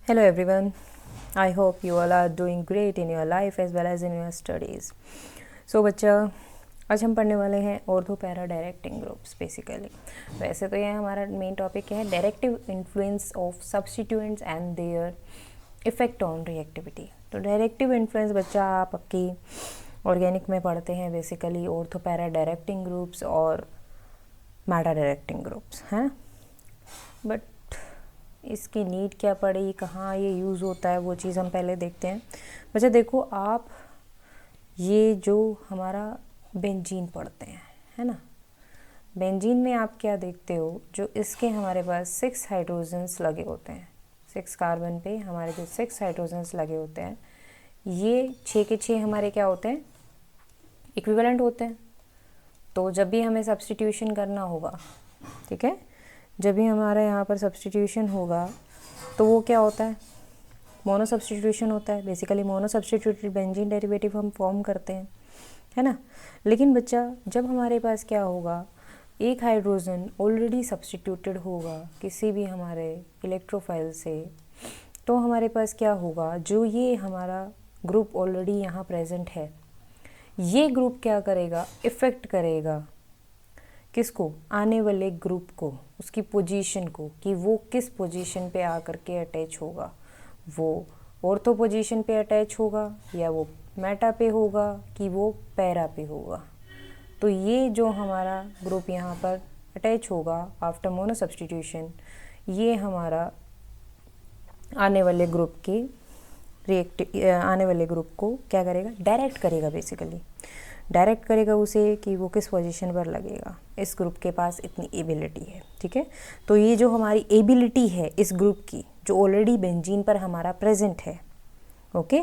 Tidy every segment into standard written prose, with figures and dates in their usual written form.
Hello everyone. I hope you all are doing great in your life as well as in your studies. So बच्चा आज हम पढ़ने वाले हैं ortho para directing groups basically. वैसे तो ये हमारा मेन टॉपिक क्या है, directive influence of substituents and their effect on reactivity. तो डायरेक्टिव इन्फ्लुएंस बच्चा आप आपकी ऑर्गेनिक में पढ़ते हैं basically ortho para directing groups और मैटा डायरेक्टिंग ग्रुप्स हैं, बट इसकी नीड क्या पड़ी, कहाँ ये यूज़ होता है, वो चीज़ हम पहले देखते हैं। बच्चा देखो, आप ये जो हमारा बेंजीन पढ़ते हैं, है ना, बेंजीन में आप क्या देखते हो, जो इसके हमारे पास 6 हाइड्रोजन्स लगे होते हैं, 6 कार्बन पे हमारे जो 6 हाइड्रोजन्स लगे होते हैं, ये 6 के 6 हमारे क्या होते हैं, इक्विवेलेंट होते हैं। तो जब भी हमें सब्स्टिट्यूशन करना होगा, ठीक है, जब भी हमारा यहाँ पर सब्स्टिट्यूशन होगा तो वो क्या होता है, मोनो सब्स्टिट्यूशन होता है। Basically mono substituted benzene derivative हम फॉर्म करते हैं, है ना। लेकिन बच्चा जब हमारे पास क्या होगा, एक हाइड्रोजन ऑलरेडी सब्स्टिट्यूटेड होगा किसी भी हमारे इलेक्ट्रोफाइल से, तो हमारे पास क्या होगा, जो ये हमारा ग्रुप ऑलरेडी यहाँ प्रेजेंट है, ये ग्रुप क्या करेगा, इफ़ेक्ट करेगा किसको, आने वाले ग्रुप को, उसकी पोजीशन को, कि वो किस पोजीशन पे आकर के अटैच होगा, वो ऑर्थो पोजीशन पे अटैच होगा या वो मेटा पे होगा कि वो पैरा पे होगा। तो ये जो हमारा ग्रुप यहाँ पर अटैच होगा आफ्टर मोनो सब्स्टिट्यूशन, ये हमारा आने वाले ग्रुप की आने वाले ग्रुप को क्या करेगा, डायरेक्ट करेगा। बेसिकली डायरेक्ट करेगा उसे कि वो किस पोजीशन पर लगेगा। इस ग्रुप के पास इतनी एबिलिटी है, ठीक है। तो ये जो हमारी एबिलिटी है इस ग्रुप की, जो ऑलरेडी बेंजीन पर हमारा प्रेजेंट है, okay,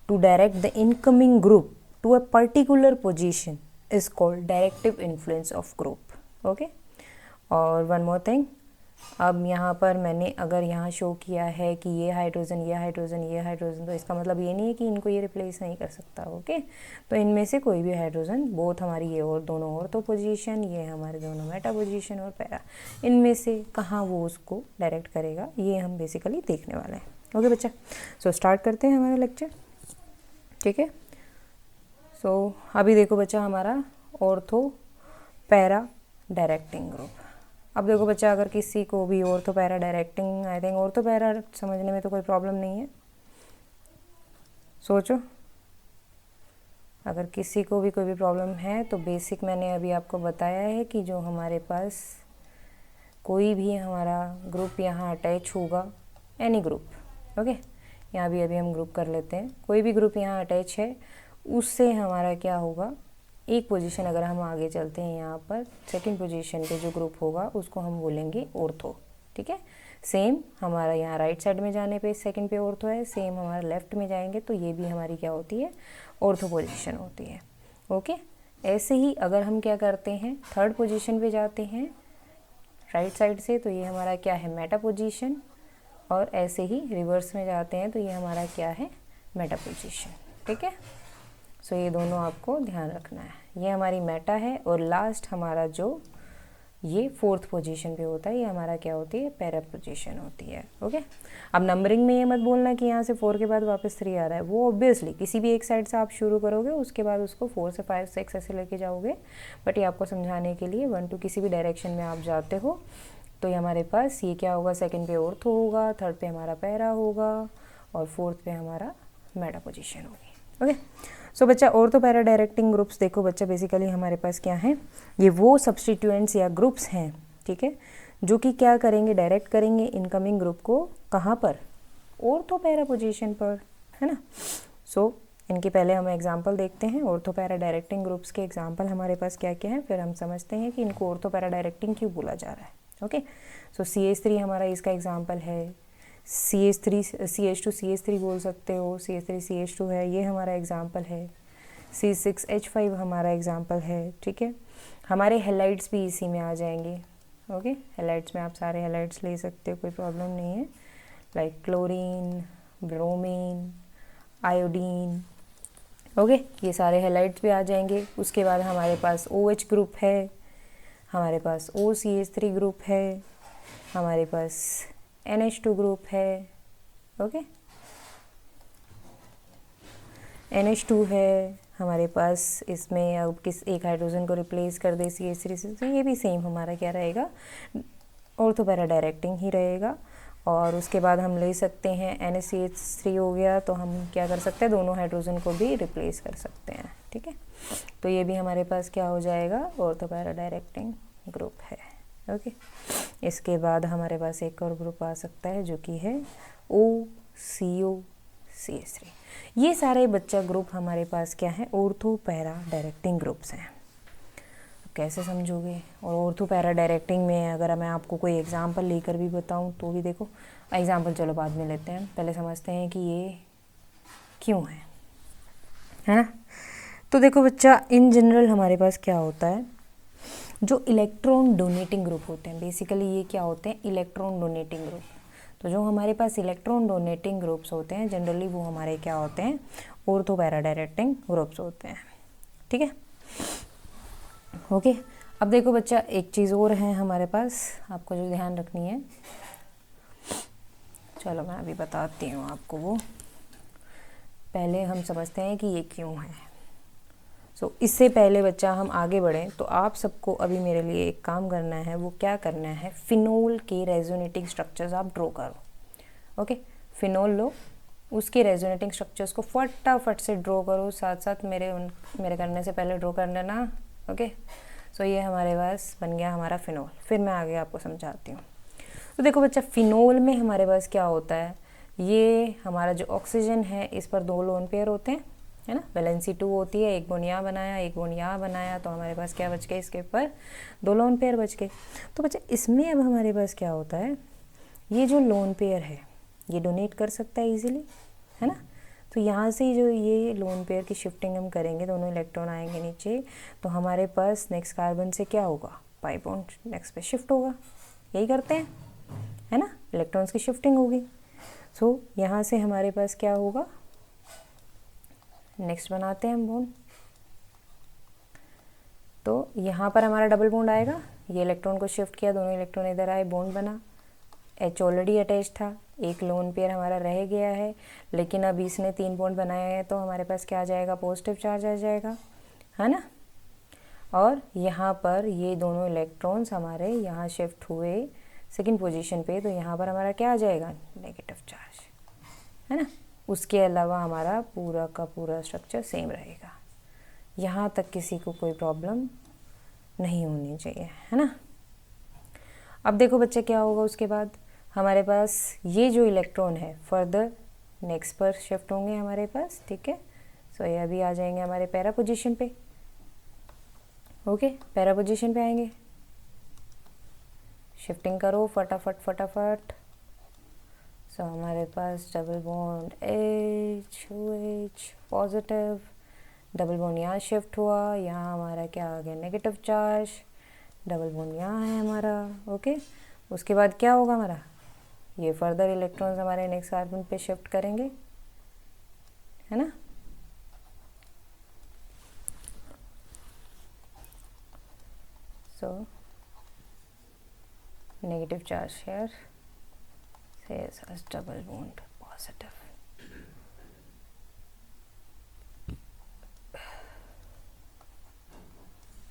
to direct the incoming group to a particular position is called directive influence of group, okay. और वन मोर थिंग, अब यहाँ पर मैंने अगर यहाँ शो किया है कि ये हाइड्रोजन, ये हाइड्रोजन, ये हाइड्रोजन, तो इसका मतलब ये नहीं है कि इनको ये रिप्लेस नहीं कर सकता, ओके। तो इनमें से कोई भी हाइड्रोजन, बोथ हमारी ये और दोनों ऑर्थो पोजीशन, ये हमारे दोनों मेटा पोजीशन और पैरा, इनमें से कहाँ वो उसको डायरेक्ट करेगा, ये हम बेसिकली देखने वाले हैं, ओके बच्चा। सो स्टार्ट करते हैं हमारा लेक्चर, ठीक है। सो अभी देखो बच्चा, हमारा ऑर्थो पैरा डायरेक्टिंग ग्रुप। अब देखो बच्चा, अगर किसी को भी ortho para directing, I think ortho para समझने में तो कोई प्रॉब्लम नहीं है। सोचो, अगर किसी को भी कोई भी प्रॉब्लम है तो बेसिक मैंने अभी आपको बताया है कि जो हमारे पास कोई भी हमारा ग्रुप यहाँ अटैच होगा, एनी ग्रुप, ओके, यहाँ भी अभी हम ग्रुप कर लेते हैं, कोई भी ग्रुप यहाँ अटैच है, उससे हमारा क्या होगा, एक पोजीशन अगर हम आगे चलते हैं, यहाँ पर सेकंड पोजीशन पे जो ग्रुप होगा उसको हम बोलेंगे ऑर्थो, ठीक है। सेम हमारा यहाँ राइट साइड में जाने पे सेकंड पे ऑर्थो है, सेम हमारा लेफ्ट में जाएंगे तो ये भी हमारी क्या होती है, ऑर्थो पोजीशन होती है, ओके। ऐसे ही अगर हम क्या करते हैं, थर्ड पोजीशन पे जाते हैं राइट साइड से, तो ये हमारा क्या है, मेटा पोजीशन, और ऐसे ही रिवर्स में जाते हैं तो ये हमारा क्या है, मेटा पोजीशन, ठीक है। सो ये दोनों आपको ध्यान रखना है, ये हमारी मेटा है, और लास्ट हमारा जो ये फोर्थ पोजीशन पे होता है, ये हमारा क्या होती है, पैरा पोजीशन होती है, ओके। अब नंबरिंग में ये मत बोलना कि यहाँ से 4 के बाद वापस 3 आ रहा है, वो ऑब्वियसली किसी भी एक साइड से आप शुरू करोगे, उसके बाद उसको 4 से 5 6 ऐसे लेके जाओगे, बट ये आपको समझाने के लिए 1 2 किसी भी डायरेक्शन में आप जाते हो तो ये हमारे पास ये क्या होगा, सेकेंड पे ऑर्थो होगा, थर्ड पे हमारा पैरा होगा, और फोर्थ पे हमारा मेटा पोजीशन होगी, ओके। सो बच्चा, ऑर्थो पैरा डायरेक्टिंग ग्रुप्स देखो बच्चा, बेसिकली हमारे पास क्या है, ये वो सब्स्टिट्यूएंट्स या ग्रुप्स हैं, ठीक है, जो कि क्या करेंगे, डायरेक्ट करेंगे इनकमिंग ग्रुप को, कहाँ पर, ऑर्थो पैरा पोजीशन पर, है ना। सो इनके पहले हम एग्जांपल देखते हैं, ऑर्थो पैरा डायरेक्टिंग ग्रुप्स के एग्जांपल हमारे पास क्या क्या है, फिर हम समझते हैं कि इनको ऑर्थो पैरा डायरेक्टिंग क्यों बोला जा रहा है, ओके। सो CH3 हमारा इसका एग्जाम्पल है, CH3 CH2 CH3 बोल सकते हो, CH3 CH2 है, ये हमारा एग्जाम्पल है, C6H5 हमारा एग्जाम्पल है, ठीक है। हमारे हेलाइड्स भी इसी में आ जाएंगे, ओके। हेलाइड्स में आप सारे हेलाइड्स ले सकते हो, कोई प्रॉब्लम नहीं है, like chlorine, bromine, iodine, okay, ये सारे हेलाइड्स भी आ जाएंगे। उसके बाद हमारे पास OH ग्रुप है, हमारे पास OCH3 ग्रुप है, हमारे पास NH2 ग्रुप है, ओके। NH2 है हमारे पास, इसमें अब किस एक हाइड्रोजन को रिप्लेस कर दे CH3 से, तो ये भी सेम हमारा क्या रहेगा, ऑर्थो पैरा डायरेक्टिंग ही रहेगा। और उसके बाद हम ले सकते हैं NaCH3 हो गया, तो हम क्या कर सकते हैं, दोनों हाइड्रोजन को भी रिप्लेस कर सकते हैं, ठीक है। तो ये भी हमारे पास क्या हो जाएगा, ऑर्थो पैरा डायरेक्टिंग ग्रुप है, ओके। इसके बाद हमारे पास एक और ग्रुप आ सकता है जो कि है OCO-CH3। ये सारे बच्चा ग्रुप हमारे पास क्या है, ऑर्थो पैरा डायरेक्टिंग ग्रुप्स हैं। कैसे समझोगे, और ऑर्थो पैरा डायरेक्टिंग में अगर मैं आपको कोई एग्जांपल लेकर भी बताऊं तो भी देखो, एग्जांपल चलो बाद में लेते हैं, पहले समझते हैं कि ये क्यों है ना। तो देखो बच्चा, इन जनरल हमारे पास क्या होता है, जो इलेक्ट्रॉन डोनेटिंग ग्रुप होते हैं, बेसिकली ये क्या होते हैं, इलेक्ट्रॉन डोनेटिंग ग्रुप। तो जो हमारे पास इलेक्ट्रॉन डोनेटिंग ग्रुप्स होते हैं जनरली वो हमारे क्या होते हैं, ऑर्थो पैरा डायरेक्टिंग ग्रुप्स होते हैं, ठीक है, ओके। अब देखो बच्चा, एक चीज़ और है हमारे पास, आपको जो ध्यान रखनी है, चलो मैं अभी बताती हूँ आपको वो, पहले हम समझते हैं कि ये क्यों है। इससे पहले बच्चा हम आगे बढ़ें तो आप सबको अभी मेरे लिए एक काम करना है, वो क्या करना है, फिनोल के रेजोनेटिंग स्ट्रक्चर्स आप ड्रॉ करो, ओके। फिनोल लो, उसके रेजोनेटिंग स्ट्रक्चर्स को फटाफट से ड्रॉ करो, साथ साथ मेरे करने से पहले ड्रॉ कर लेना, ओके। ये हमारे पास बन गया हमारा फिनोल, फिर मैं आगे आपको समझाती हूँ। तो देखो बच्चा, फिनोल में हमारे पास क्या होता है, ये हमारा जो ऑक्सीजन है इस पर 2 लोन पेयर होते हैं, है ना, वैलेंसी 2 होती है, एक बॉन्ड यहाँ बनाया, एक बॉन्ड यहाँ बनाया, तो हमारे पास क्या बच गए, इसके ऊपर 2 लोन पेयर बच गए। तो बच्चा इसमें अब हमारे पास क्या होता है, ये जो लोन पेयर है ये डोनेट कर सकता है इजीली, है ना। तो यहाँ से जो ये लोन पेयर की शिफ्टिंग हम करेंगे, दोनों इलेक्ट्रॉन आएंगे नीचे, तो हमारे पास नेक्स्ट कार्बन से क्या होगा, पाई बॉन्ड नेक्स्ट पे शिफ्ट होगा, यही करते हैं, है ना, इलेक्ट्रॉन्स की शिफ्टिंग होगी। यहाँ से हमारे पास क्या होगा, नेक्स्ट बनाते हैं हम बॉन्ड, तो यहाँ पर हमारा डबल बॉन्ड आएगा, ये इलेक्ट्रॉन को शिफ्ट किया, दोनों इलेक्ट्रॉन इधर आए, बॉन्ड बना, H ऑलरेडी अटैच था, एक लोन पेयर हमारा रह गया है, लेकिन अब इसने 3 बॉन्ड बनाए हैं, तो हमारे पास क्या आ जाएगा, पॉजिटिव चार्ज आ जाएगा, है ना। और यहाँ पर ये दोनों इलेक्ट्रॉन्स हमारे यहाँ शिफ्ट हुए सेकंड पोजीशन पे, तो यहाँ पर हमारा क्या आ जाएगा, नेगेटिव चार्ज, है ना। उसके अलावा हमारा पूरा का पूरा स्ट्रक्चर सेम रहेगा, यहाँ तक किसी को कोई प्रॉब्लम नहीं होनी चाहिए, है ना। अब देखो बच्चे क्या होगा, उसके बाद हमारे पास ये जो इलेक्ट्रॉन है फर्दर नेक्स्ट पर शिफ्ट होंगे हमारे पास, ठीक है। ये अभी आ जाएंगे हमारे पैरा पोजीशन पे, ओके, पैरा पोजीशन पे आएंगे, शिफ्टिंग करो फटाफट फटाफट। हमारे पास double bond H positive, double bond यहाँ शिफ्ट हुआ, यहाँ हमारा क्या आ गया, नेगेटिव चार्ज, डबल बॉन्ड यहाँ है हमारा, ओके। उसके बाद क्या होगा हमारा, ये फर्दर इलेक्ट्रॉन्स हमारे नेक्स्ट कार्बन पे शिफ्ट करेंगे, है ना। Negative charge here says as double bond positive.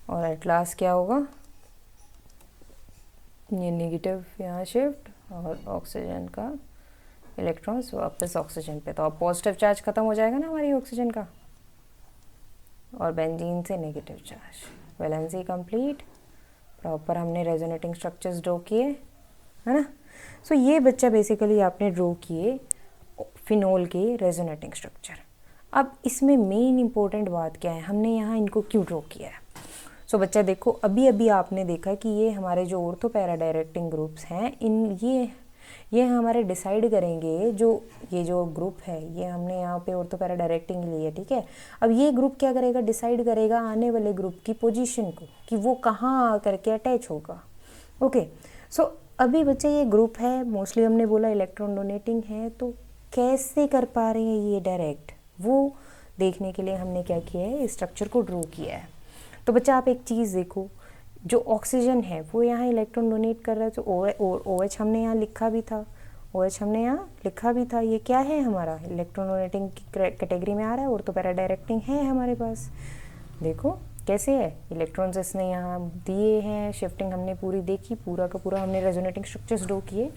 और एट लास्ट क्या होगा, ये नेगेटिव यहाँ शिफ्ट और ऑक्सीजन का इलेक्ट्रॉन्स वापस ऑक्सीजन पे, तो अब पॉजिटिव चार्ज खत्म हो जाएगा ना हमारी ऑक्सीजन का, और बेंजीन से negative charge, valency complete, proper हमने रेजोनेटिंग स्ट्रक्चर्स ड्रॉ किए, है ना। ये बच्चा बेसिकली आपने ड्रॉ किए फिनोल के रेजोनेटिंग स्ट्रक्चर। अब इसमें मेन इंपॉर्टेंट बात क्या है, हमने यहाँ इनको क्यों ड्रॉ किया है। बच्चा देखो, अभी अभी आपने देखा कि ये हमारे जो ऑर्थो पैरा डायरेक्टिंग ग्रुप्स हैं, ये हमारे डिसाइड करेंगे, ये जो ग्रुप है ये हमने यहाँ पे ऑर्थो पैरा डायरेक्टिंग ली है, ठीक है। अब ये ग्रुप क्या करेगा, डिसाइड करेगा आने वाले ग्रुप की पोजीशन को, कि वो कहाँ आकर के अटैच होगा, ओके। अभी बच्चे ये ग्रुप है, मोस्टली हमने बोला इलेक्ट्रॉन डोनेटिंग है, तो कैसे कर पा रहे हैं ये डायरेक्ट, वो देखने के लिए हमने क्या किया है, स्ट्रक्चर को ड्रॉ किया है। तो बच्चा आप एक चीज़ देखो, जो ऑक्सीजन है वो यहाँ इलेक्ट्रॉन डोनेट कर रहा है, तो OH हमने यहाँ लिखा भी था, OH हमने यहाँ लिखा भी था, ये क्या है हमारा इलेक्ट्रॉन डोनेटिंग की कैटेगरी में आ रहा है, और तो पैरा डायरेक्टिंग है हमारे पास। देखो कैसे है, इलेक्ट्रॉन्स इसने यहाँ दिए हैं, शिफ्टिंग हमने पूरी देखी, पूरा का पूरा हमने रेजोनेटिंग स्ट्रक्चर्स ड्रॉ किए।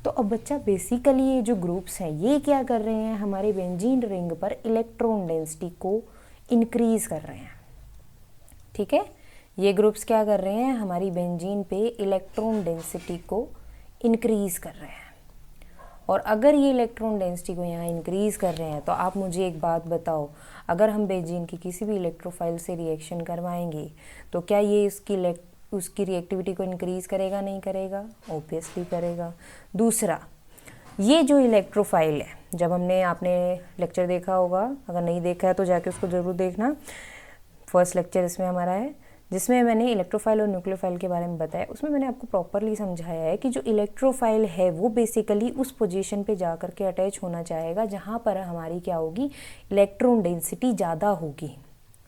तो अब बच्चा बेसिकली ये जो ग्रुप्स हैं ये क्या कर रहे हैं, हमारे बेंजीन रिंग पर इलेक्ट्रॉन डेंसिटी को इंक्रीज कर रहे हैं। ठीक है, ये ग्रुप्स क्या कर रहे हैं, हमारी बेंजीन पे इलेक्ट्रॉन डेंसिटी को इंक्रीज कर रहे हैं। और अगर ये इलेक्ट्रॉन डेंसिटी को यहाँ इंक्रीज कर रहे हैं तो आप मुझे एक बात बताओ, अगर हम बेंजीन की किसी भी इलेक्ट्रोफाइल से रिएक्शन करवाएंगे तो क्या ये उसकी रिएक्टिविटी को इंक्रीज करेगा, नहीं करेगा? ऑब्वियसली करेगा। दूसरा, ये जो इलेक्ट्रोफाइल है, जब हमने आपने लेक्चर देखा होगा, अगर नहीं देखा है तो जाके उसको ज़रूर देखना, फर्स्ट लेक्चर इसमें हमारा है जिसमें मैंने इलेक्ट्रोफाइल और न्यूक्लियोफाइल के बारे में बताया। उसमें मैंने आपको प्रॉपरली समझाया है कि जो इलेक्ट्रोफाइल है वो बेसिकली उस पोजीशन पे जा कर के अटैच होना चाहेगा जहाँ पर हमारी क्या होगी, इलेक्ट्रॉन डेंसिटी ज़्यादा होगी।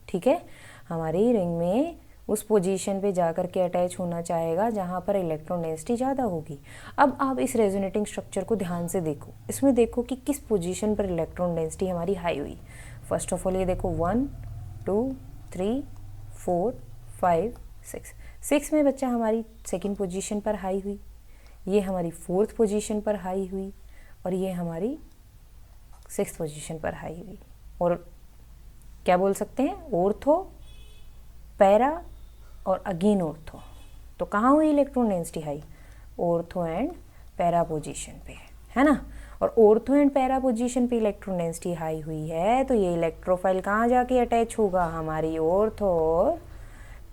ठीक है, हमारी रिंग में उस पोजीशन पे जा कर के अटैच होना चाहेगा जहाँ पर इलेक्ट्रॉन डेंसिटी ज़्यादा होगी। अब आप इस रेजोनेटिंग स्ट्रक्चर को ध्यान से देखो, इसमें देखो कि किस पोजीशन पर इलेक्ट्रॉन डेंसिटी हमारी हाई हुई। फर्स्ट ऑफ ऑल ये देखो 1 2 3 4 5 6 में बच्चा हमारी सेकंड पोजीशन पर हाई हुई, ये हमारी फोर्थ पोजीशन पर हाई हुई, और ये हमारी सिक्स्थ पोजीशन पर हाई हुई। और क्या बोल सकते हैं, ऑर्थो, पैरा और अगेन ऑर्थो। तो कहाँ हुई electron density high, ortho and para position पे, है ना। और ऑर्थो एंड पैरा पोजीशन पे इलेक्ट्रॉन डेंसिटी हाई हुई है तो ये इलेक्ट्रोफाइल कहाँ जाके अटैच होगा, हमारी ऑर्थो और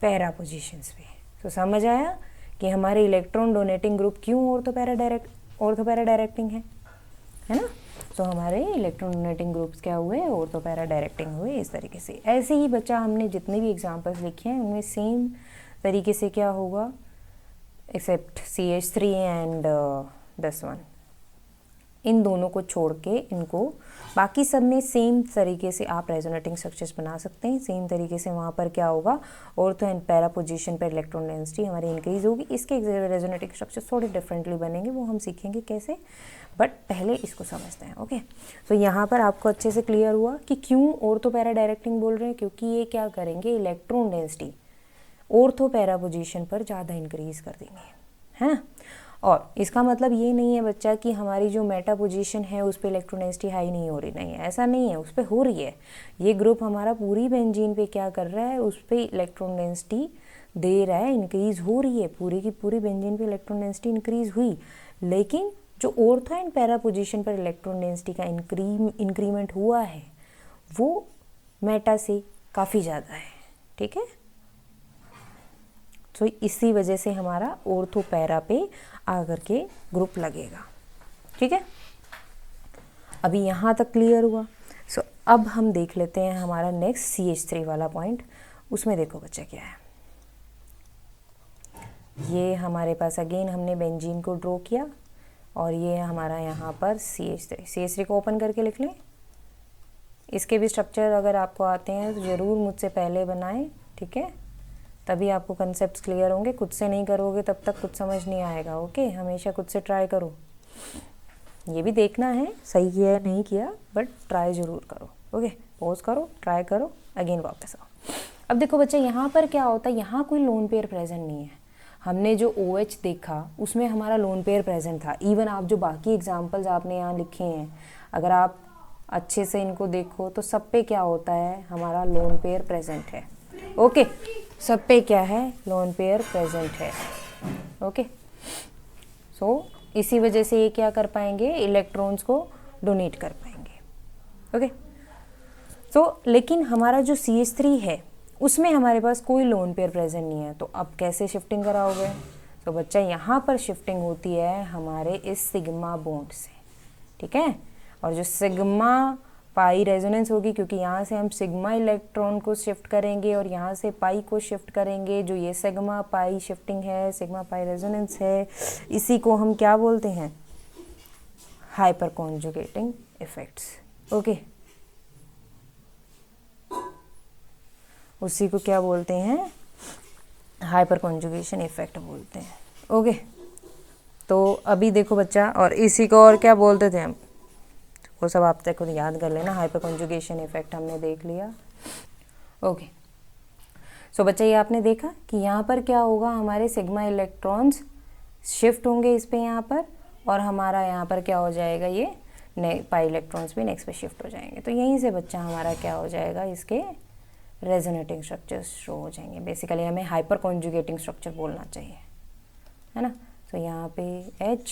पैरा पोजीशंस पे। तो समझ आया कि हमारे इलेक्ट्रॉन डोनेटिंग ग्रुप क्यों ऑर्थो पैरा डायरेक्टिंग है ना। तो हमारे इलेक्ट्रॉन डोनेटिंग ग्रुप्स क्या हुए, ऑर्थो पैरा डायरेक्टिंग हुए। इस तरीके से ऐसे ही बच्चा हमने जितने भी एग्जांपल्स लिखे हैं उनमें सेम तरीके से क्या होगा, except CH3 and this one, इन दोनों को छोड़ के इनको बाकी सब में सेम तरीके से आप रेजोनेटिंग स्ट्रक्चर्स बना सकते हैं। सेम तरीके से वहाँ पर क्या होगा, ऑर्थो एंड पैरा पोजीशन पर इलेक्ट्रॉन डेंसिटी हमारी इंक्रीज होगी। इसके रेजोनेटिंग स्ट्रक्चर्स थोड़े डिफरेंटली बनेंगे, वो हम सीखेंगे कैसे, बट पहले इसको समझते हैं। ओके, तो यहाँ पर आपको अच्छे से क्लियर हुआ कि क्यों ऑर्थो पैरा डायरेक्टिंग बोल रहे हैं, क्योंकि ये क्या करेंगे, electron density ortho para position पर ज़्यादा इंक्रीज कर देंगे, है ना। और इसका मतलब ये नहीं है बच्चा कि हमारी जो मेटा पोजीशन है उस पर इलेक्ट्रॉन डेंसिटी हाई नहीं हो रही, नहीं ऐसा नहीं है, उस पर हो रही है। ये ग्रुप हमारा पूरी बेंजीन पे क्या कर रहा है, उस पर इलेक्ट्रॉन डेंसिटी दे रहा है, इंक्रीज हो रही है, पूरी की पूरी बेंजीन पे इलेक्ट्रॉन डेंसिटी इंक्रीज हुई। लेकिन जो ऑर्थो एंड पैरा पोजीशन पर इलेक्ट्रॉन डेंसिटी का इंक्रीमेंट हुआ है वो मेटा से काफ़ी ज़्यादा है। ठीक है, तो इसी वजह से हमारा ऑर्थो पैरा पे आकर के ग्रुप लगेगा। ठीक है, अभी यहाँ तक क्लियर हुआ। सो अब हम देख लेते हैं हमारा नेक्स्ट CH3 वाला पॉइंट। उसमें देखो बच्चा क्या है, ये हमारे पास अगेन हमने बेंजीन को ड्रॉ किया और ये हमारा यहाँ पर CH3 को ओपन करके लिख लें। इसके भी स्ट्रक्चर अगर आपको आते हैं तो ज़रूर मुझसे पहले बनाएं, ठीक है, तभी आपको कंसेप्ट्स क्लियर होंगे। खुद से नहीं करोगे तब तक कुछ समझ नहीं आएगा। ओके, हमेशा खुद से ट्राई करो, ये भी देखना है सही किया या नहीं किया, बट ट्राई ज़रूर करो। ओके, पॉज करो, ट्राई करो, अगेन वापस आओ। अब देखो बच्चे यहाँ पर क्या होता है, यहाँ कोई लोन पेयर प्रेजेंट नहीं है। हमने जो OH देखा उसमें हमारा लोन पेयर प्रेजेंट था। इवन आप जो बाकी एग्जाम्पल्स आपने यहाँ लिखे हैं, अगर आप अच्छे से इनको देखो तो सब पे क्या होता है, हमारा लोन पेयर प्रेजेंट है। ओके, सब पे क्या है, लोन पेयर प्रेजेंट है। ओके, सो इसी वजह से ये क्या कर पाएंगे, इलेक्ट्रॉन्स को डोनेट कर पाएंगे। ओके, सो लेकिन हमारा जो CH3 है उसमें हमारे पास कोई लोन पेयर प्रेजेंट नहीं है। तो अब कैसे शिफ्टिंग कराओगे, तो बच्चा यहाँ पर शिफ्टिंग होती है हमारे इस सिग्मा बॉन्ड से। ठीक है, और जो सिग्मा पाई रेजोनेंस होगी, क्योंकि यहाँ से हम सिग्मा इलेक्ट्रॉन को शिफ्ट करेंगे और यहाँ से पाई को शिफ्ट करेंगे। जो ये सिग्मा पाई शिफ्टिंग है, सिग्मा पाई रेजोनेंस है, इसी को हम क्या बोलते हैं, हाइपर कॉन्जुगेटिंग इफेक्ट्स। ओके, उसी को क्या बोलते हैं, हाइपर कॉन्जुगेशन इफेक्ट बोलते हैं। ओके, तो अभी देखो बच्चा, और इसी को और क्या बोलते थे हम, वो सब आप तक याद कर लेना। हाइपर कॉन्जुगेशन इफेक्ट हमने देख लिया। ओके, सो बच्चा ये आपने देखा कि यहाँ पर क्या होगा, हमारे सिग्मा इलेक्ट्रॉन्स शिफ्ट होंगे इस पे यहाँ पर, और हमारा यहाँ पर क्या हो जाएगा, ये पाई इलेक्ट्रॉन्स भी नेक्स्ट पे शिफ्ट हो जाएंगे। तो यहीं से बच्चा हमारा क्या हो जाएगा, इसके रेजोनेटिंग स्ट्रक्चर्स शो हो जाएंगे। बेसिकली हमें हाइपर कॉन्जुगेटिंग स्ट्रक्चर बोलना चाहिए, है ना। तो यहाँ पे H,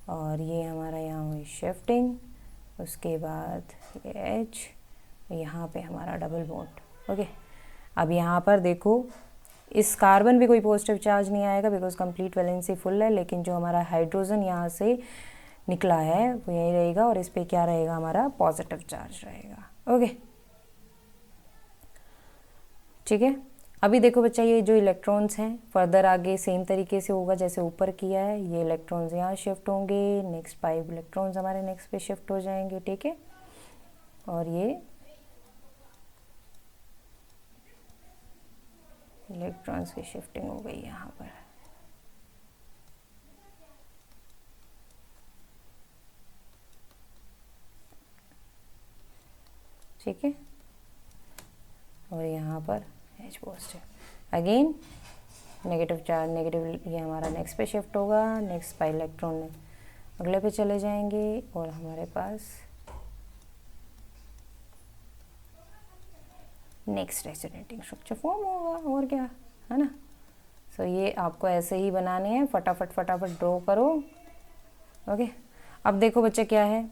और ये हमारा यहाँ हुई शिफ्टिंग, उसके बाद ये H, यहाँ पे हमारा डबल बॉन्ड। ओके, अब यहाँ पर देखो, इस कार्बन भी कोई पॉजिटिव चार्ज नहीं आएगा बिकॉज कंप्लीट वैलेंसी फुल है, लेकिन जो हमारा हाइड्रोजन यहाँ से निकला है वो यही रहेगा, और इस पे क्या रहेगा, हमारा पॉजिटिव चार्ज रहेगा। ओके, ठीक है। अभी देखो बच्चा, ये जो इलेक्ट्रॉन्स हैं फर्दर आगे सेम तरीके से होगा जैसे ऊपर किया है। ये इलेक्ट्रॉन्स यहाँ शिफ्ट होंगे, नेक्स्ट 5 इलेक्ट्रॉन्स हमारे नेक्स्ट पे शिफ्ट हो जाएंगे, ठीक है। और ये इलेक्ट्रॉन्स की शिफ्टिंग हो गई यहाँ पर, ठीक है। और यहाँ पर H positive, again negative charge, negative ये हमारा नेक्स्ट पे शिफ्ट होगा, नेक्स्ट 5 इलेक्ट्रॉन अगले पे चले जाएंगे, और हमारे पास नेक्स्ट रेजोनेटिंग स्ट्रक्चर फॉर्म होगा, और क्या, है ना। सो ये आपको ऐसे ही बनाने हैं, फटाफट फटाफट ड्रॉ करो। ओके, अब देखो बच्चे क्या है,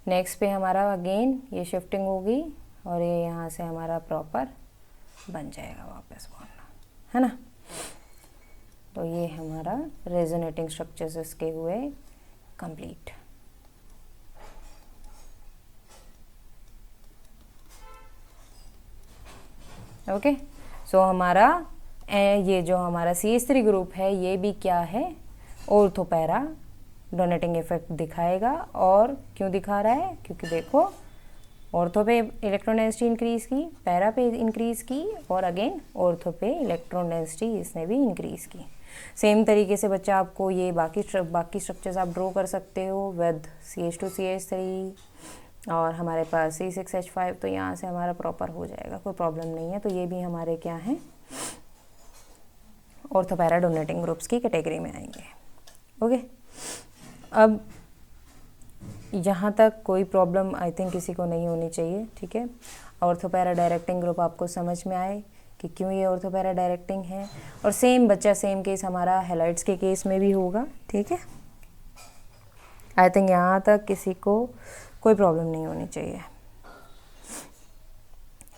नेक्स्ट पे हमारा अगेन ये शिफ्टिंग होगी, और ये यहाँ से हमारा प्रॉपर बन जाएगा वापस बॉन्ड, है ना। तो ये हमारा रेजोनेटिंग स्ट्रक्चर्स इसके हुए कंप्लीट। ओके, सो हमारा ये जो हमारा CH3 ग्रुप है ये भी क्या है, ऑर्थो पैरा डोनेटिंग इफेक्ट दिखाएगा। और क्यों दिखा रहा है, क्योंकि देखो ऑर्थो पे इलेक्ट्रॉन डेंसिटी इंक्रीज की, पैरा पे इंक्रीज की, और अगेन ऑर्थो पे इलेक्ट्रॉन डेंसिटी इसने भी इंक्रीज की। सेम तरीके से बच्चा आपको ये बाकी स्ट्रक्चर्स आप ड्रॉ कर सकते हो विद CH2CH3 और हमारे पास C6H5। तो यहाँ से हमारा प्रॉपर हो जाएगा, कोई प्रॉब्लम नहीं है। तो ये भी हमारे क्या हैं, ऑर्थो पैरा डोनेटिंग ग्रुप्स की कैटेगरी में आएंगे। ओके, अब यहाँ तक कोई प्रॉब्लम आई थिंक किसी को नहीं होनी चाहिए, ठीक है। ऑर्थो पैरा डायरेक्टिंग ग्रुप आपको समझ में आए कि क्यों ये ऑर्थो पैरा डायरेक्टिंग है। और सेम बच्चा सेम केस हमारा हैलाइड्स के केस में भी होगा, ठीक है। आई थिंक यहाँ तक किसी को कोई प्रॉब्लम नहीं होनी चाहिए।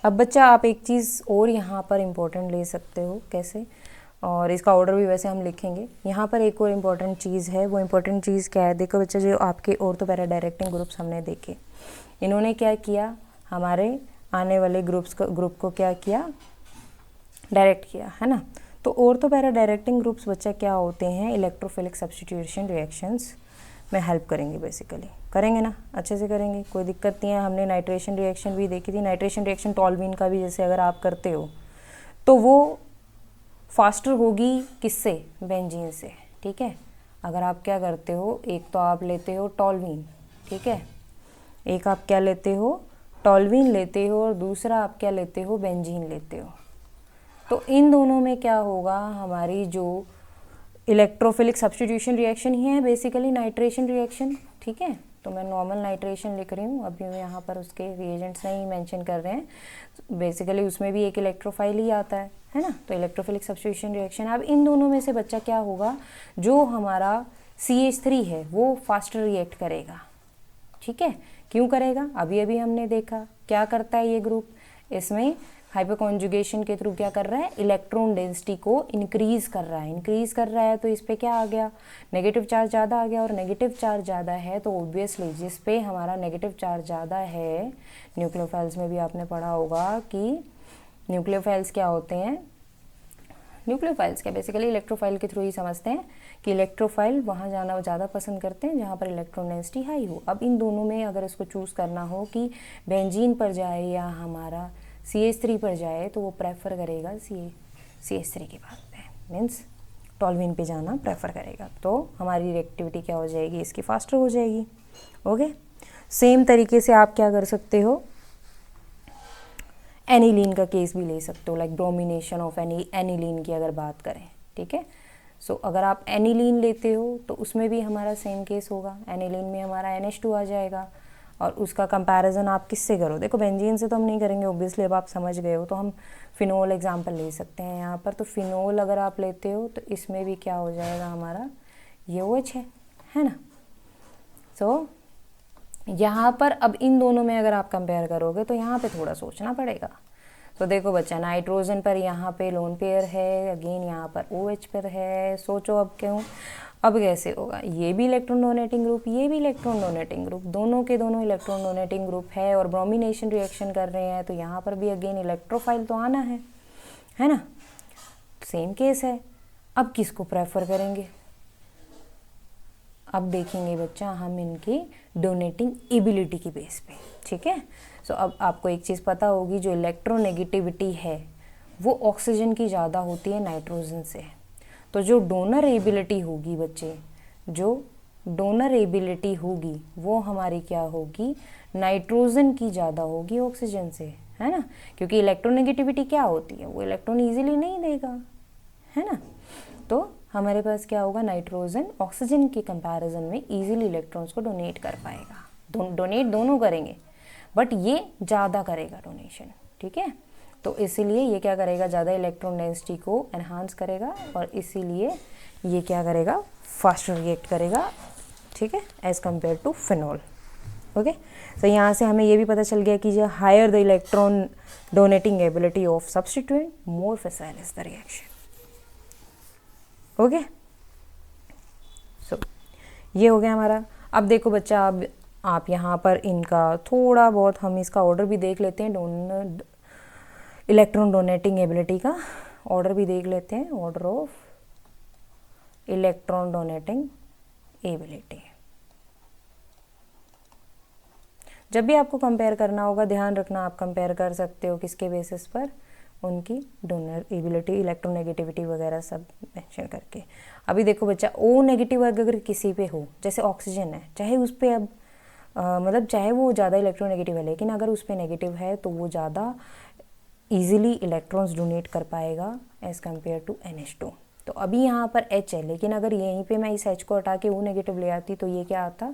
अब बच्चा आप एक चीज़ और यहाँ पर इम्पोर्टेंट ले सकते हो, कैसे, और इसका ऑर्डर भी वैसे हम लिखेंगे। यहाँ पर एक और इम्पॉर्टेंट चीज़ है, वो इम्पॉर्टेंट चीज़ क्या है, देखो बच्चा, जो आपके ऑर्थो पैरा डायरेक्टिंग ग्रुप्स हमने देखे, इन्होंने क्या किया, हमारे आने वाले ग्रुप को क्या किया, डायरेक्ट किया, है ना। तो ऑर्थो पैरा डायरेक्टिंग ग्रुप्स बच्चा क्या होते हैं, इलेक्ट्रोफिलिक सब्स्टिट्यूशन रिएक्शंस में हेल्प करेंगे, बेसिकली करेंगे ना, अच्छे से करेंगे, कोई दिक्कत नहीं है। हमने नाइट्रेशन रिएक्शन भी देखी थी, नाइट्रेशन रिएक्शन टॉल्वीन का भी जैसे अगर आप करते हो तो वो फास्टर होगी किससे, बेंजीन से, ठीक है। अगर आप क्या करते हो, एक तो आप लेते हो टॉल्वीन, ठीक है, एक आप क्या लेते हो, टॉल्वीन लेते हो, और दूसरा आप क्या लेते हो, बेंजीन लेते हो। तो इन दोनों में क्या होगा, हमारी जो इलेक्ट्रोफिलिक सब्स्टिट्यूशन रिएक्शन ही है बेसिकली नाइट्रेशन रिएक्शन, ठीक है। तो मैं नॉर्मल नाइट्रेशन लिख रही हूँ, अभी यहाँ पर उसके रिएजेंट्स नहीं मेंशन कर रहे हैं। बेसिकली उसमें भी एक इलेक्ट्रोफाइल ही आता है ना। तो इलेक्ट्रोफिलिक सब्स्टिट्यूशन रिएक्शन, अब इन दोनों में से बच्चा क्या होगा, जो हमारा CH3 है वो फास्टर रिएक्ट करेगा, ठीक है। क्यों करेगा, अभी अभी हमने देखा क्या करता है ये ग्रुप, इसमें हाइपर कॉन्जुगेशन के थ्रू क्या कर रहा है, इलेक्ट्रॉन डेंसिटी को इंक्रीज कर रहा है। तो इस पे क्या आ गया, नेगेटिव चार्ज ज़्यादा आ गया, और नेगेटिव चार्ज ज़्यादा है तो ऑब्वियसली जिस पे हमारा नेगेटिव चार्ज ज़्यादा है, न्यूक्लियोफाइल्स में भी आपने पढ़ा होगा कि न्यूक्लियोफाइल्स क्या होते हैं, न्यूक्लियोफाइल्स क्या बेसिकली इलेक्ट्रोफाइल के थ्रू ही समझते हैं कि इलेक्ट्रोफाइल वहाँ जाना ज़्यादा पसंद करते हैं जहाँ पर इलेक्ट्रॉन डेंसिटी हाई हो। अब इन दोनों में अगर इसको चूज़ करना हो कि बेंजीन पर जाए या हमारा CH3 पर जाए, तो वो प्रेफर करेगा CH3 की बात पे, मीन्स टॉल्यूइन पे जाना प्रेफर करेगा, तो हमारी रिएक्टिविटी क्या हो जाएगी, इसकी फास्टर हो जाएगी। ओके, सेम तरीके से आप क्या कर सकते हो, एनिलीन का केस भी ले सकते हो, लाइक ब्रोमिनेशन ऑफ एनिलीन की अगर बात करें, ठीक है। सो अगर आप एनिलीन लेते हो तो उसमें भी हमारा सेम केस होगा, एनिलीन में हमारा NH2 आ जाएगा, और उसका कंपैरिजन आप किससे करो, देखो बेंजीन से तो हम नहीं करेंगे ऑब्वियसली, अब आप समझ गए हो, तो हम फिनोल एग्जांपल ले सकते हैं यहाँ पर। तो फिनोल अगर आप लेते हो तो इसमें भी क्या हो जाएगा हमारा, ये OH है ना। सो यहाँ पर अब इन दोनों में अगर आप कंपेयर करोगे तो यहाँ पे थोड़ा सोचना पड़ेगा। तो देखो बच्चा, नाइट्रोजन पर यहाँ पे लोन पेयर है, अगेन यहाँ पर OH पर है, सोचो अब क्यों, अब कैसे होगा, ये भी इलेक्ट्रॉन डोनेटिंग ग्रुप, ये भी इलेक्ट्रॉन डोनेटिंग ग्रुप, दोनों के दोनों इलेक्ट्रॉन डोनेटिंग ग्रुप है और ब्रोमिनेशन रिएक्शन कर रहे हैं, तो यहाँ पर भी अगेन इलेक्ट्रोफाइल तो आना है ना, सेम केस है। अब किसको प्रेफर करेंगे, अब देखेंगे बच्चा हम इनकी डोनेटिंग एबिलिटी की बेस पे, ठीक है। सो अब आपको एक चीज़ पता होगी, जो इलेक्ट्रोनेगेटिविटी है वो ऑक्सीजन की ज़्यादा होती है नाइट्रोजन से, तो जो डोनर एबिलिटी होगी बच्चे, जो डोनर एबिलिटी होगी वो हमारी क्या होगी, नाइट्रोजन की ज़्यादा होगी ऑक्सीजन से, है ना, क्योंकि इलेक्ट्रोनेगेटिविटी क्या होती है, वो इलेक्ट्रॉन ईजिली नहीं देगा, है ना। तो हमारे पास क्या होगा, नाइट्रोजन ऑक्सीजन के कंपैरिजन में इजीली इलेक्ट्रॉन्स को डोनेट कर पाएगा, डोनेट दोनों करेंगे बट ये ज़्यादा करेगा डोनेशन, ठीक है। तो इसीलिए ये क्या करेगा, ज़्यादा इलेक्ट्रॉन डेंसिटी को एनहांस करेगा और इसीलिए ये क्या करेगा, फास्टर रिएक्ट करेगा, ठीक है, as compare to phenol. Okay, तो यहाँ से हमें ये भी पता चल गया कि जो higher the electron donating ability of substituent, more facile is the reaction. Okay, so ये हो गया हमारा। अब देखो बच्चा, अब आप यहाँ पर इनका थोड़ा बहुत हम इसका ऑर्डर भी देख लेते हैं, इलेक्ट्रॉन डोनेटिंग एबिलिटी का ऑर्डर भी देख लेते हैं, order of electron donating ability. जब भी आपको कंपेयर करना होगा, ध्यान रखना आप कंपेयर कर सकते हो किसके बेसिस पर, उनकी डोनर एबिलिटी, इलेक्ट्रोनेगेटिविटी वगैरह सब मेंशन करके। अभी देखो बच्चा, O नेगेटिव अगर किसी पे हो, जैसे ऑक्सीजन है, चाहे उस पर अब मतलब चाहे वो ज़्यादा इलेक्ट्रोनेगेटिव है, लेकिन अगर उस पर नेगेटिव है तो वो ज़्यादा ईजिली इलेक्ट्रॉन्स डोनेट कर पाएगा एज़ कम्पेयर टू NH2। तो अभी यहाँ पर H है, लेकिन अगर यहीं पे मैं इस H को हटा के O नेगेटिव ले आती तो ये क्या आता,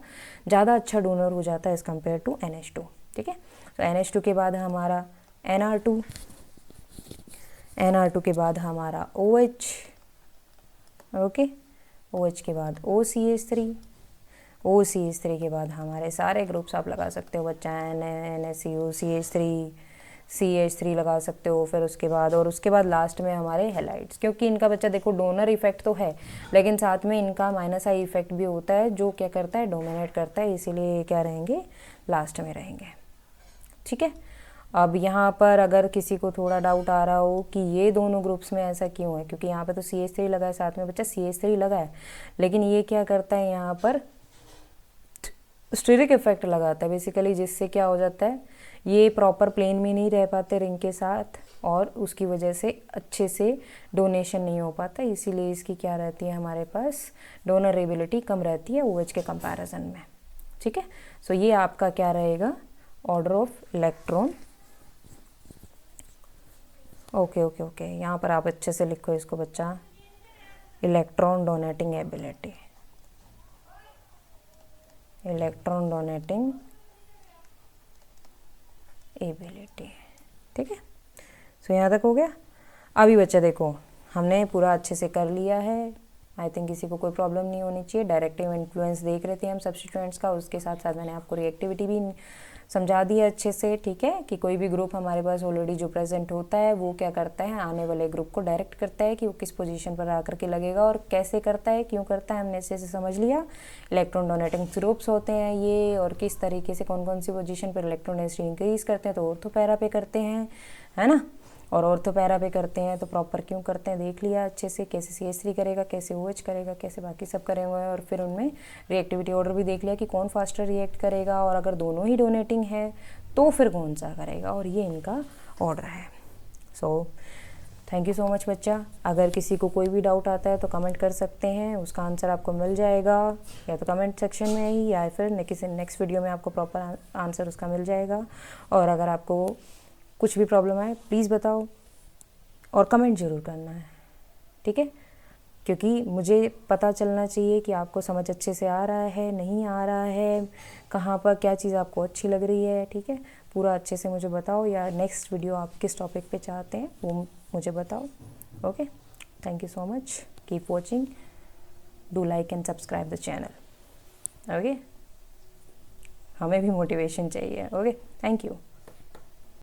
ज़्यादा अच्छा डोनर हो जाता है एज़ कम्पेयर टू NH2, ठीक है। तो NH2 के बाद हमारा NR2, NR2 के बाद हमारा OH, ओके, OH के बाद OCH3, OCH3 के बाद हमारे सारे ग्रुप्स आप लगा सकते हो बच्चा, NaCO, CH3, CH3 लगा सकते हो, फिर उसके बाद लास्ट में हमारे हेलाइड्स, क्योंकि इनका बच्चा देखो डोनर इफेक्ट तो है, लेकिन साथ में इनका -I इफेक्ट भी होता है, जो क्या करता है, डोमिनेट करता है, इसीलिए क्या रहेंगे, लास्ट में रहेंगे, ठीक है। अब यहाँ पर अगर किसी को थोड़ा डाउट आ रहा हो कि ये दोनों ग्रुप्स में ऐसा क्यों है, क्योंकि यहाँ पे तो CH3 लगा है, साथ में बच्चा CH3 लगा है, लेकिन ये क्या करता है, यहाँ पर स्टीरिक इफेक्ट लगाता है बेसिकली, जिससे क्या हो जाता है, ये प्रॉपर प्लेन में नहीं रह पाते रिंग के साथ, और उसकी वजह से अच्छे से डोनेशन नहीं हो पाता, इसीलिए इसकी क्या रहती है, हमारे पास डोनर एबिलिटी कम रहती है OH के कंपैरिजन में, ठीक है। सो ये आपका क्या रहेगा, order of electron. Okay okay okay, यहाँ पर आप अच्छे से लिखो इसको बच्चा, electron donating ability, electron donating ability, ठीक है। सो यहाँ तक हो गया। अभी बच्चा देखो, हमने पूरा अच्छे से कर लिया है, आई थिंक किसी को कोई प्रॉब्लम नहीं होनी चाहिए। डायरेक्टिव इन्फ्लुएंस देख रहे थे हम सब्स्टिट्यूएंट्स का, उसके साथ साथ मैंने आपको रिएक्टिविटी भी समझा दी है अच्छे से, ठीक है, कि कोई भी ग्रुप हमारे पास ऑलरेडी जो प्रेजेंट होता है वो क्या करता है, आने वाले ग्रुप को डायरेक्ट करता है कि वो किस पोजीशन पर आकर के लगेगा और कैसे करता है, क्यों करता है, हमने अच्छे से समझ लिया। इलेक्ट्रॉन डोनेटिंग ग्रुप्स होते हैं ये, और किस तरीके से कौन कौन सी पोजीशन पर इलेक्ट्रॉन डेंसिटी इंक्रीज करते हैं, तो ऑर्थो पैरा पे करते हैं, है ना, और ऑर्थो पैरा पे करते हैं तो प्रॉपर क्यों करते हैं देख लिया अच्छे से, कैसे CH3 करेगा, कैसे OH करेगा, कैसे बाकी सब करे हुए हैं, और फिर उनमें रिएक्टिविटी ऑर्डर भी देख लिया कि कौन फास्टर रिएक्ट करेगा, और अगर दोनों ही डोनेटिंग है तो फिर कौन सा करेगा, और ये इनका ऑर्डर है। So thank you so much बच्चा। अगर किसी को कोई भी डाउट आता है तो कमेंट कर सकते हैं, उसका आंसर आपको मिल जाएगा या तो कमेंट सेक्शन में ही या फिर किसी नेक्स्ट वीडियो में आपको प्रॉपर आंसर उसका मिल जाएगा। और अगर आपको कुछ भी प्रॉब्लम आए प्लीज़ बताओ और कमेंट ज़रूर करना है, ठीक है, क्योंकि मुझे पता चलना चाहिए कि आपको समझ अच्छे से आ रहा है नहीं आ रहा है, कहाँ पर क्या चीज़ आपको अच्छी लग रही है, ठीक है। पूरा अच्छे से मुझे बताओ, या नेक्स्ट वीडियो आप किस टॉपिक पे चाहते हैं वो मुझे बताओ। Okay, thank you so much, keep watching, do like and subscribe the channel. Okay, हमें भी मोटिवेशन चाहिए। Okay, thank you.